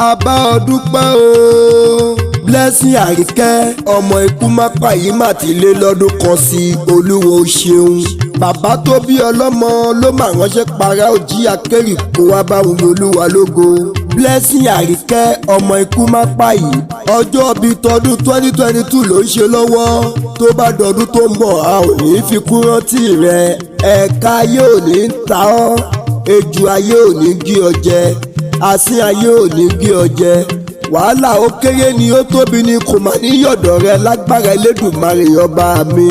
Àbá ọdún pẹ́ o. Blessing Arike ọmọ Ikumapayi mà ti lé lọ́dún kan sí Olúwo ṣeun. Bàbá tó bí ọlọ́mọ ló máa ránṣẹ́ para òjì akẹ́rì kó wá bá wù Olúwa lógo. Blessing Arike ọmọ Ikumapayi ọjọ́ bíi tọdún 2022 ló ń ṣe lọ́wọ́. Tó bá dọdún tó ń bọ̀ a ò ní fi kú rántí rẹ̀. Ẹ̀ka ayé ò ní ta ọ́, ejò ayé ò ní gé ọ jẹ, asín ayé ò ní gé ọ jẹ. Wàhálà ó kéré ni ó tóbi ni kò má ní yọ̀dọ̀ rẹ lágbára Elédùmarè ọba mi.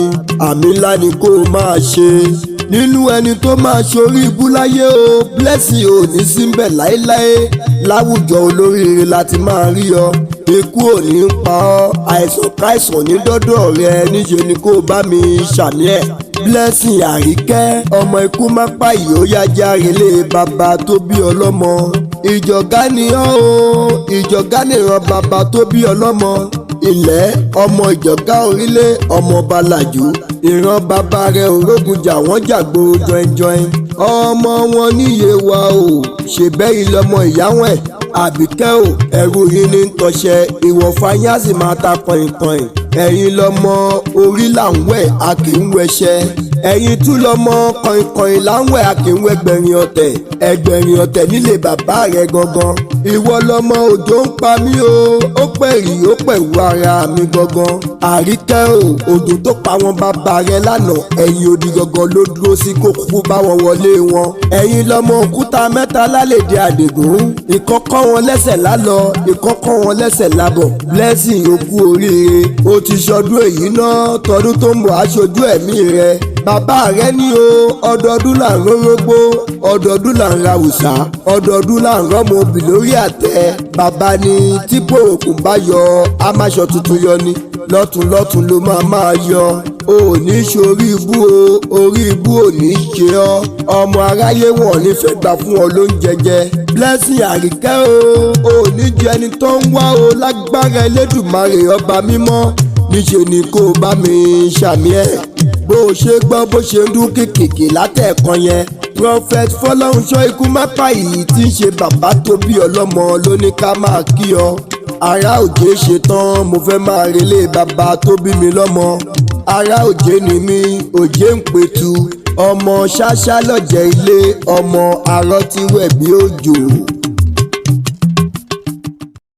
Àmì ńlá ni kó o máa ṣe nínú ẹni tó máa ṣorí ibú láyé o. Blessing ò ní síbẹ̀ láéláé láwùjọ olóríire láti máa rí ọ. Ikú ò ní pa ọ́, àìsàn káìsàn ní dọ́dọ̀ rẹ, níṣe ni kó o bá mi ṣàmì ẹ̀. Blessing Arike ọmọ Ikumapayi ó yá járe lé bàbá tó bí ọlọ́mọ. Ìjọ̀gá ni ọ́ o, ìjọ̀gá nìran bàbá tó bí ọlọ́mọ. Ilẹ̀ ọmọ Ìjọ̀gá Orile ọmọ Bàlàjú, ìran bàbá rẹ̀ òrógunjà wọ́n jàgbó jọinjọin. Ọmọ wọn níye wa o, ṣèbẹ́ ìlọmọ ìyáwó ẹ̀. Àbíkẹ́ o, ẹ̀rù yìí ní tọ̀ṣẹ, ìwọ̀fà yín á sì máa ta kọ̀ìnkọ̀ìn. Ẹ̀yin lọmọ orí là ń wẹ̀ a kì í wẹṣẹ́. Ẹ̀yin tún lọmọ kọ̀ìnkọ̀ìn là ń wẹ̀ a kì í wẹ̀ ẹgbẹ̀rin ọ̀tẹ̀. Ẹgbẹ̀rin ọ̀tẹ̀ nílé bàbá rẹ̀ gangan. Ìwọ lọmọ òjò ń pa mí o, ó pẹ̀rì ó pẹ̀rù ara mi gangan. Arike o, òjò tó pa wọn bàbá rẹ̀ lánàá, ẹ̀yin odi gangan ló dúró sí kó kúkú bá wọn wọlé wọn. Ẹ̀yin lọmọ òkúta mẹ́ta lálẹ́dẹ̀ Àdìgún, ìkọ́kọ́ wọn lẹ́sẹ̀ lálọ, ìkọ́kọ́ wọn lẹ́sẹ̀ lábọ̀. Blessing ó kú oríire, ó ti ṣọdún èyí náà, tọdún tó ń bọ̀ aṣojú ẹ̀mí rẹ̀. Bàbá rẹ̀ ní o, ọdọọdún là ń rórógbó, ọdọọdún là ń ra wùsà, ọdọọdún là ń rọ́mọ obì lórí àtẹ. Bàbá ni tí bòròkùn bá yọ amáṣọ tuntun yọ ni, lọ́tùnlọ́tùn ló máa yọ. O ò ní ṣorí ibú o, orí ibú ò ní ṣe ọ́. Ọmọ aráyé wọn ò ní fẹ́ gbà fún ọ lóúnjẹ jẹ. Blessing Arike o, ò ní jẹ ẹni tó ń wá o lágbára Elédùmarè ọba mímọ́. Níṣe ni kó o bá mi ṣàmì ẹ̀. Bó o ṣe gbọ́ bó ṣe ń dún kìkìkì látẹ̀ẹ̀kan yẹn. Prophet Fọlọ́runṣọ́ Ikumapayi tí ń ṣe bàbá tó bí ọlọ́mọ ló ní ká máa kí ọ. Ará òjé ṣe tán mo fẹ́ máa relé bàbá tó bí mi lọ́mọ. Ará òjé ni mí, òjé ń petu. Ọmọ ṣáṣá lọ́jẹ̀ ilé, ọmọ arọ́ tí wẹ̀ bí òjò.